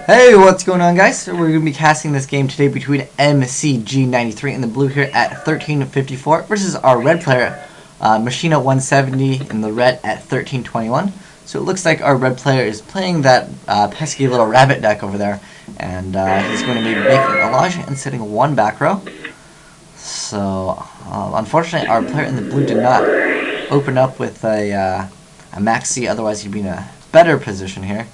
Hey, what's going on, guys? So we're going to be casting this game today between MCG93 in the blue here at 1354 versus our red player, Machina 170 in the red at 1321. So it looks like our red player is playing that pesky little rabbit deck over there, and he's going to be making Elijah and setting one back row. So unfortunately, our player in the blue did not open up with a maxi, otherwise he'd be in a better position here.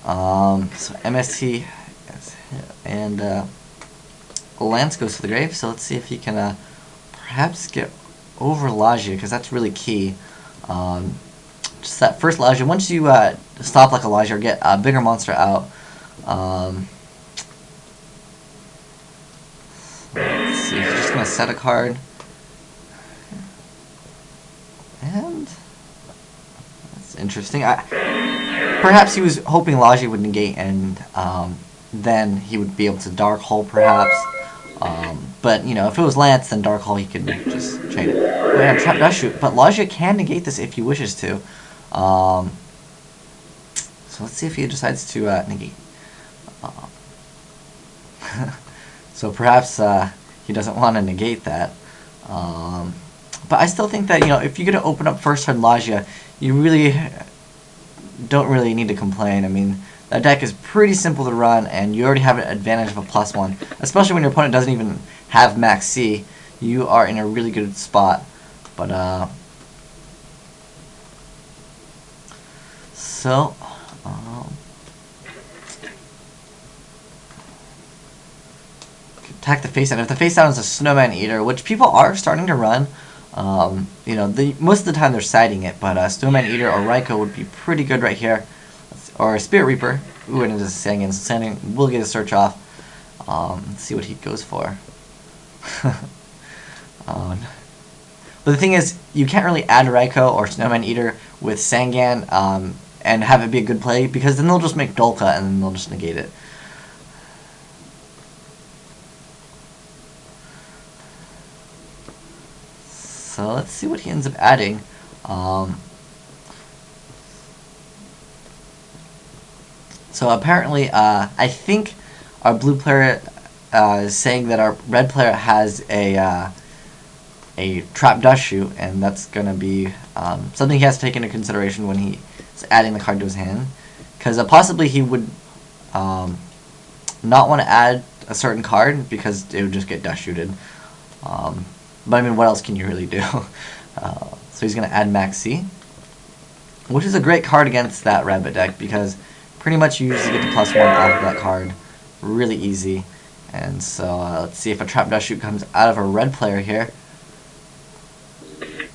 So MST and Lance goes to the grave, so let's see if he can perhaps get over Lagia, because that's really key. Just that first Lagia, once you stop like a Lagia or get a bigger monster out, let's see, he's just going to set a card, and that's interesting. Perhaps he was hoping Lagia would negate, and then he would be able to Dark Hole, perhaps. But, you know, if it was Lance, then Dark Hole, he could just trade it. We have Trap Dash Shoot, but Lagia can negate this if he wishes to. So let's see if he decides to negate. So perhaps he doesn't want to negate that. But I still think that, you know, if you're going to open up first turn Lagia, you really don't really need to complain. I mean, that deck is pretty simple to run, and you already have an advantage of a +1. Especially when your opponent doesn't even have max C, you are in a really good spot. But so attack the face down. If the face down is a Snowman Eater, which people are starting to run, you know, most of the time they're siding it, but Snowman Eater or Raikou would be pretty good right here. Or Spirit Reaper. Ooh, and it is Sangin. So Sangin will get a search off. Let's see what he goes for. But the thing is, you can't really add Raikou or Snowman Eater with Sangan and have it be a good play, because then they'll just make Dolka and then they'll just negate it. So let's see what he ends up adding. So apparently, I think our blue player is saying that our red player has a Trap Dust Shoot, and that's going to be something he has to take into consideration when he's adding the card to his hand. Because possibly he would not want to add a certain card, because it would just get Dust Shooted. But I mean, what else can you really do? So he's going to add Max C, which is a great card against that rabbit deck, because pretty much you usually get the +1 off of that card really easy. And so let's see if a Trap Dust Shoot comes out of a red player here.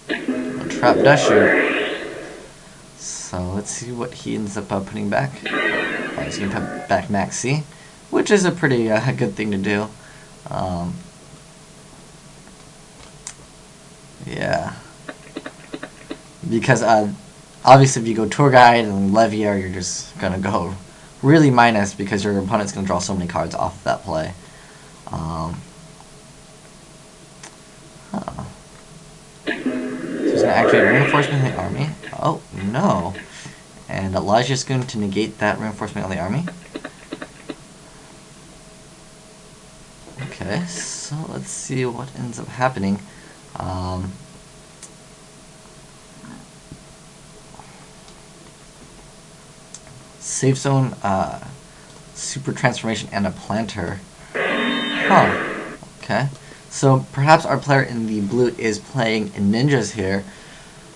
A Trap Dust Shoot. So let's see what he ends up putting back. He's going to put back Max C, which is a pretty good thing to do. Yeah, because obviously if you go Tour Guide and Levier, you're just going to go really minus, because your opponent's going to draw so many cards off of that play. So he's going to activate Reinforcement in the army. Oh, no. And Elijah's going to negate that Reinforcement on the army. Okay, so let's see what ends up happening. Safe Zone, Super Transformation, and a Planter. Huh. Okay. So perhaps our player in the blue is playing Ninjas here,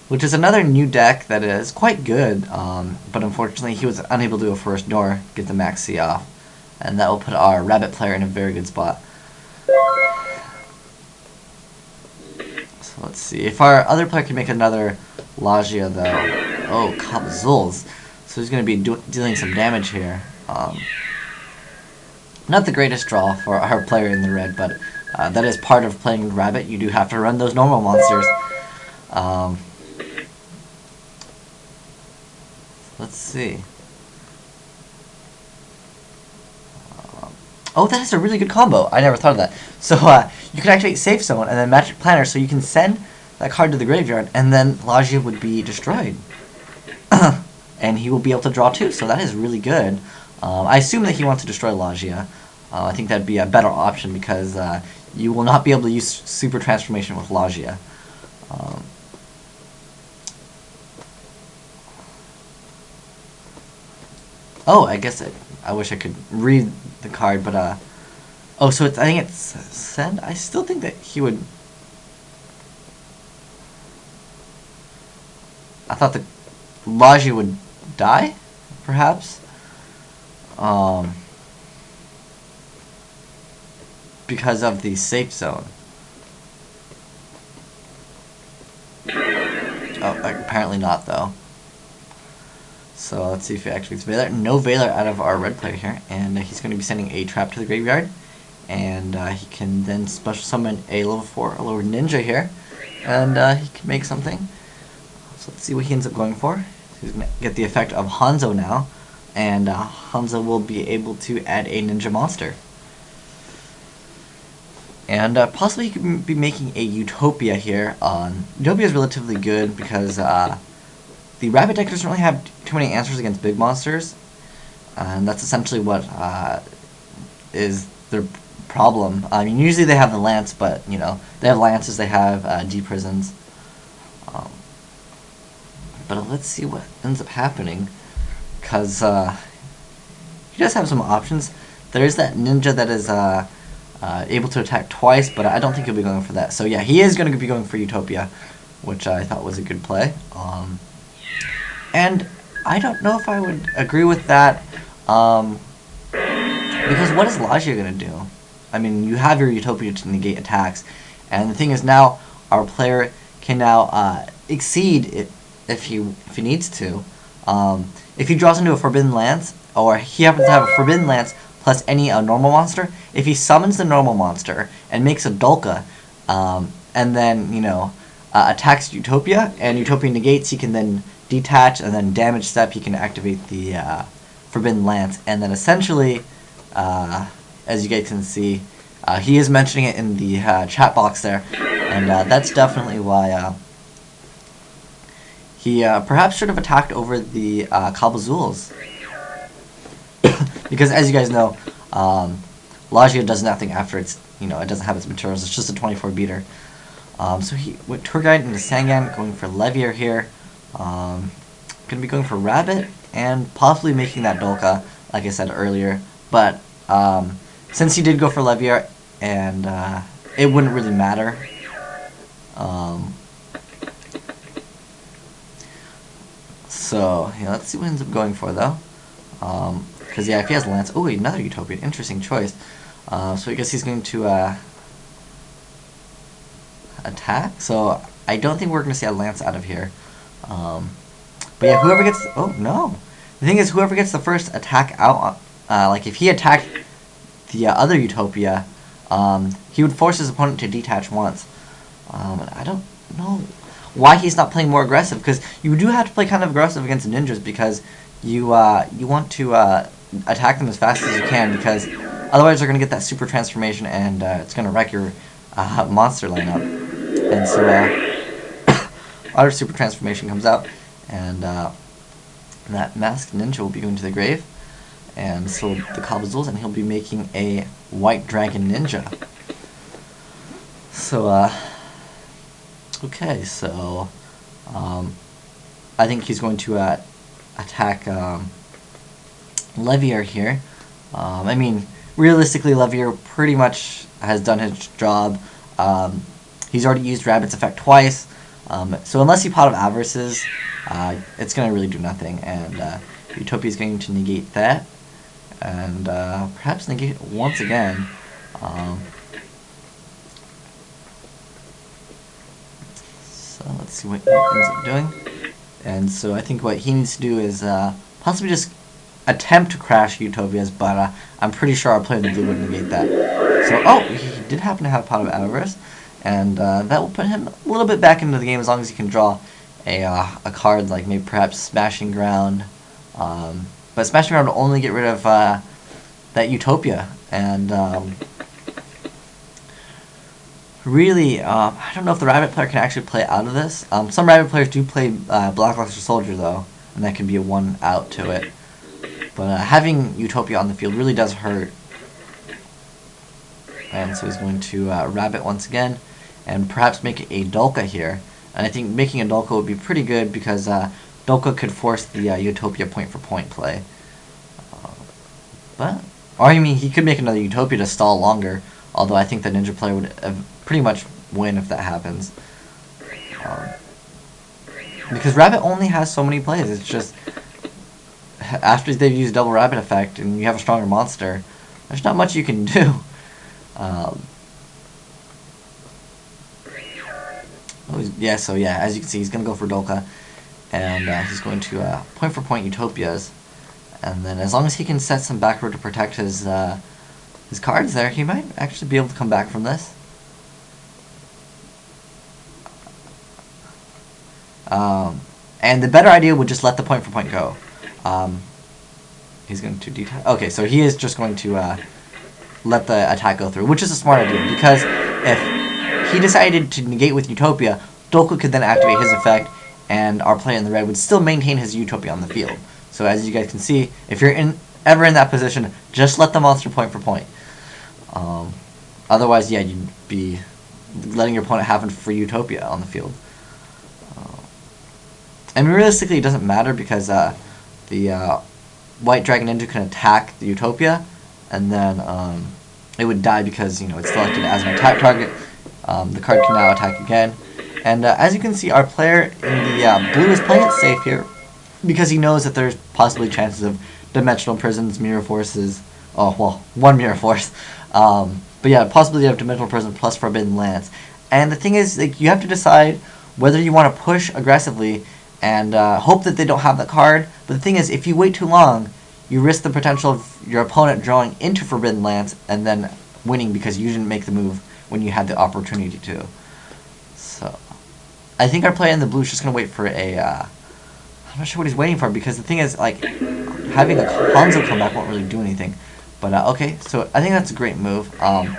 which is another new deck that is quite good, but unfortunately he was unable to do a first nor get the Max C off, and that will put our Rabbit player in a very good spot. So let's see if our other player can make another Lagia, though. Oh, Kabzuls. So he's going to be dealing some damage here. Not the greatest draw for our player in the red, but that is part of playing Rabbit. You do have to run those normal monsters. Let's see. Oh, that is a really good combo. I never thought of that. So you can activate Safe Zone and then Magic Planner, so you can send that card to the graveyard, and then Lagia would be destroyed. And he will be able to draw too, so that is really good. I assume that he wants to destroy Logia. I think that'd be a better option because you will not be able to use super transformation with Logia. Oh, I guess I wish I could read the card, but oh, so I think it's send. I still think that he would. I thought that Logia would die, perhaps. Because of the safe zone. Oh, apparently not, though. So let's see if he activates Valor. No Valor out of our red player here, and he's going to be sending a trap to the graveyard, and he can then special summon a level 4 lower ninja here, and he can make something. So let's see what he ends up going for. He's going to get the effect of Hanzo now, and Hanzo will be able to add a ninja monster. And possibly he could be making a Utopia here. Utopia is relatively good because the rabbit deck doesn't really have too many answers against big monsters, and that's essentially what is their problem. I mean, usually they have the lance, but you know they have lances, they have deep prisons. But let's see what ends up happening, because he does have some options. There is that ninja that is able to attack twice, but I don't think he'll be going for that. So yeah, he is going to be going for Utopia, which I thought was a good play. And I don't know if I would agree with that, because what is Logia going to do? I mean, you have your Utopia to negate attacks, and the thing is now our player can now exceed it if he needs to. If he draws into a Forbidden Lance, or he happens to have a Forbidden Lance plus any normal monster, if he summons the normal monster and makes a Dolka, and then, you know, attacks Utopia, and Utopia negates, he can then detach, and then damage step, he can activate the Forbidden Lance, and then essentially, as you guys can see, he is mentioning it in the chat box there, and that's definitely why he perhaps should have attacked over the Kabazuls. Because as you guys know, Logia does nothing after it's, you know, it doesn't have its materials. It's just a 24 beater. So he went Tour Guide into Sangan, going for Levier here. Going to be going for Rabbit and possibly making that Dolka, like I said earlier. But since he did go for Levier, and it wouldn't really matter. So yeah, let's see what he ends up going for though. Because yeah, if he has Lance, oh wait, another Utopia, interesting choice. So I guess he's going to attack. So I don't think we're going to see a Lance out of here. But yeah, whoever gets, oh no, the thing is, whoever gets the first attack out, like if he attacked the other Utopia, he would force his opponent to detach once. And I don't know why he's not playing more aggressive, because you do have to play kind of aggressive against ninjas, because you want to attack them as fast as you can, because otherwise they're going to get that super transformation, and it's going to wreck your monster lineup. And so our super transformation comes out, and that masked ninja will be going to the grave, and so the Kabazuls, and he'll be making a white dragon ninja. So okay, so I think he's going to attack Levier here. I mean, realistically, Levier pretty much has done his job. He's already used Rabbit's effect twice, so unless he Pot of Avarices, it's going to really do nothing, and Utopia is going to negate that, and perhaps negate it once again. So let's see what he ends up doing. And so I think what he needs to do is possibly just attempt to crash Utopias, but I'm pretty sure our player in the blue would negate that. So, oh, he did happen to have Pot of Avarice, and that will put him a little bit back into the game as long as he can draw a card like maybe perhaps Smashing Ground. But Smashing Ground will only get rid of that Utopia, and really, I don't know if the Rabbit player can actually play out of this. Some Rabbit players do play Blackluster Soldier though, and that can be a 1 out to it. But having Utopia on the field really does hurt. And so he's going to rabbit once again, and perhaps make a Dolka here. And I think making a Dolka would be pretty good because Dolka could force the Utopia point-for-point play. Or I mean, he could make another Utopia to stall longer, although I think the Ninja player would pretty much win if that happens. Because Rabbit only has so many plays. It's just, after they've used double Rabbit effect and you have a stronger monster, there's not much you can do. So yeah, as you can see, he's going to go for Dolka, and he's going to point-for-point Utopias, and then as long as he can set some back row to protect his cards there, he might actually be able to come back from this. And the better idea would just let the point-for-point go. He's going to detach. Okay, so he is just going to let the attack go through, which is a smart idea, because if he decided to negate with Utopia, Dolka could then activate his effect, and our player in the red would still maintain his Utopia on the field. So as you guys can see, if you're ever in that position, just let the monster point for point. Otherwise, yeah, you'd be letting your opponent have a free Utopia on the field. And realistically, it doesn't matter because the White Dragon Ninja can attack the Utopia, and then it would die because it's selected as an attack target. The card can now attack again. And as you can see, our player in the blue is playing it safe here because he knows that there's possibly chances of Dimensional Prisons, Mirror Forces. Oh, well, one Mirror Force. But yeah, possibility of Dimensional Prison plus Forbidden Lance. And the thing is, like, you have to decide whether you want to push aggressively and hope that they don't have that card. But the thing is, if you wait too long, you risk the potential of your opponent drawing into Forbidden Lance and then winning because you didn't make the move when you had the opportunity to. So, I think our player in the blue is just going to wait for a... I'm not sure what he's waiting for because the thing is, like, having a Hanzo come back won't really do anything. But, okay, so I think that's a great move. And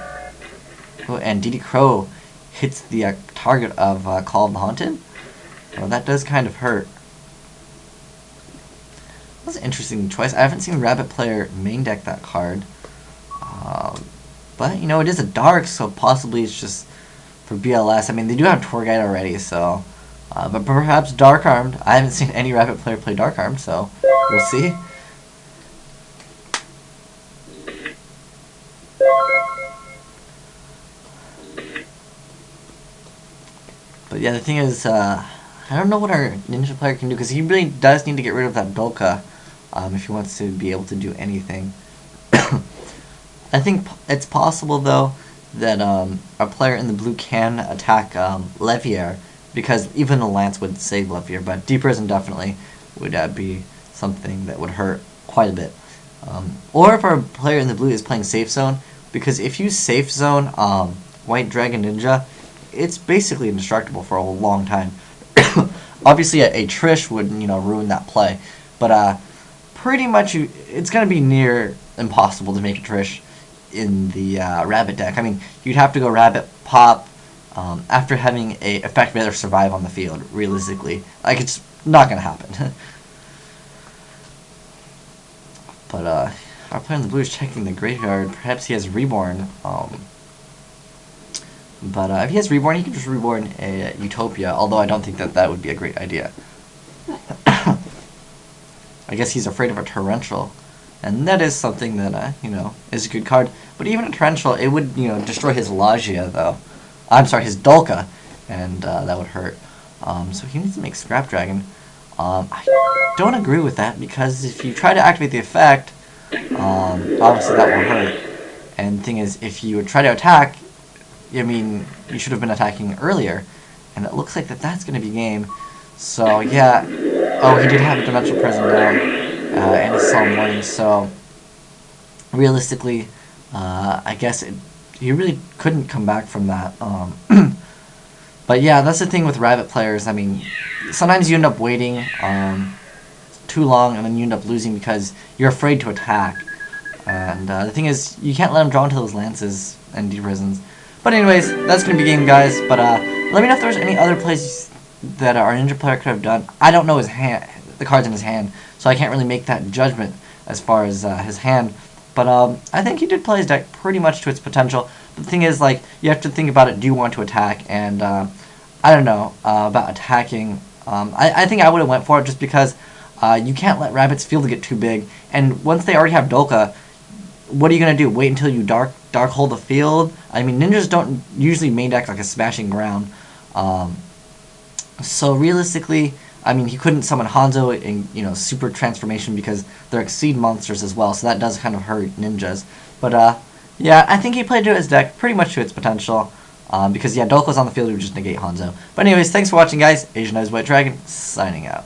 DD Crow hits the target of Call of the Haunted. Well, that does kind of hurt. That's an interesting choice. I haven't seen Rabbit player main deck that card. But, it is a dark, so possibly it's just for BLS. I mean, they do have Tour Guide already, so... but perhaps Dark Armed. I haven't seen any Rabbit player play Dark Armed, so we'll see. But yeah, the thing is, I don't know what our Ninja player can do, because he really does need to get rid of that Dolka if he wants to be able to do anything. I think it's possible, though, that our player in the blue can attack Levier, because even a Lance would save Levier, but Deep Prison definitely would be something that would hurt quite a bit. Or if our player in the blue is playing Safe Zone, because if you Safe Zone White Dragon Ninja, it's basically indestructible for a long time. Obviously, a Trish would ruin that play, but pretty much it's going to be near impossible to make a Trish in the Rabbit deck. I mean, you'd have to go Rabbit Pop after having a effect rather survive on the field. Realistically, like, it's not going to happen. But our player in the blue is checking the graveyard. Perhaps he has Reborn. But if he has Reborn, he can just Reborn a Utopia, although I don't think that would be a great idea. I guess he's afraid of a Torrential, and that is something that, is a good card. But even a Torrential, it would, destroy his Logia, though. I'm sorry, his Dolka, and that would hurt. So he needs to make Scrap Dragon. I don't agree with that, because if you try to activate the effect, obviously that will hurt. And the thing is, if you would try to attack, I mean, you should have been attacking earlier, and it looks like that's going to be game. So, yeah. Oh, he did have a Dimensional Prison down, and a Solemn Warning, so realistically, I guess he really couldn't come back from that. But yeah, that's the thing with Rabbit players. I mean, sometimes you end up waiting too long, and then you end up losing because you're afraid to attack. And the thing is, you can't let him draw into those Lances and Deep Prisons. But anyways, that's going to be game, guys. But let me know if there's any other plays that our Ninja player could have done. I don't know his hand, the cards in his hand, so I can't really make that judgment. as far as his hand. But I think he did play his deck pretty much to its potential. But the thing is, like, you have to think about it. Do you want to attack? And I don't know about attacking. I think I would have went for it just because you can't let Rabbit's field get too big. And once they already have Dolka, what are you going to do? Wait until you dark hold the field? I mean, ninjas don't usually main deck like a smashing ground. So realistically, I mean, he couldn't summon Hanzo in super transformation because they're exceed monsters as well, so that does kind of hurt ninjas. But yeah, I think he played to his deck pretty much to its potential. Because yeah, Dolko's on the field, he would just negate Hanzo. But anyways, thanks for watching, guys. Asian Eyes White Dragon signing out.